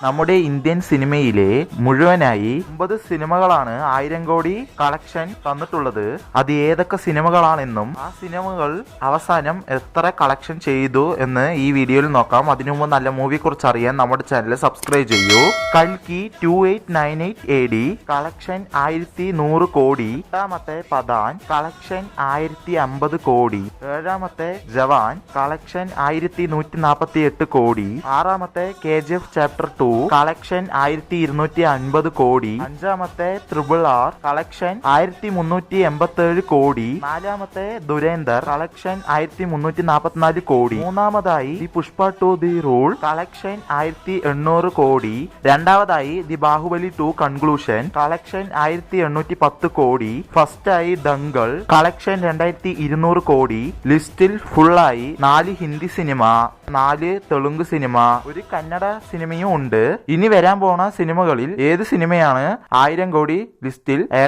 നമ്മുടെ ഇന്ത്യൻ സിനിമയിലെ മുഴുവനായി 9 സിനിമകളാണ് 1000 കോടി കളക്ഷൻ തന്നിട്ടുള്ളത്. അത് ഏതൊക്കെ സിനിമകളാണെന്നും ആ സിനിമകൾ അവസാനം എത്ര കളക്ഷൻ ചെയ്തു എന്ന് ഈ വീഡിയോയിൽ നോക്കാം. അതിനു മുമ്പ് നല്ല മൂവിയെ കുറിച്ച് അറിയാൻ നമ്മുടെ ചാനൽ സബ്സ്ക്രൈബ് ചെയ്യൂ. കൽക്കി 2898 AD കളക്ഷൻ 1100 കോടി. എട്ടാമത്തെ പതാൻ കളക്ഷൻ 1050 കോടി. ഏഴാമത്തെ ജവാൻ കളക്ഷൻ 1148 കോടി. ആറാമത്തെ KGF ചാപ്റ്റർ 2 കളക്ഷൻ 1250 കോടി. അഞ്ചാമത്തെ RRR കളക്ഷൻ 1387 കോടി. നാലാമത്തെ ദുരേന്ദർ കളക്ഷൻ 1344 കോടി. മൂന്നാമതായി the Pushpa 2 the rule collection 1800 കോടി. രണ്ടാമതായി ദി ബാഹുബലി 2 കൺക്ലൂഷൻ കളക്ഷൻ 1810 കോടി. ഫസ്റ്റായി ദംഗൾ കളക്ഷൻ 2200 കോടി. ലിസ്റ്റിൽ ഫുള്ളായി 4 ഹിന്ദി സിനിമ, 4 തെലുങ്ക് സിനിമ, ഒരു കന്നഡ സിനിമയും ഉണ്ട്. ഇനി വരാൻ പോണ സിനിമകളിൽ ഏത് സിനിമയാണ് 1000 കോടി ലിസ്റ്റിൽ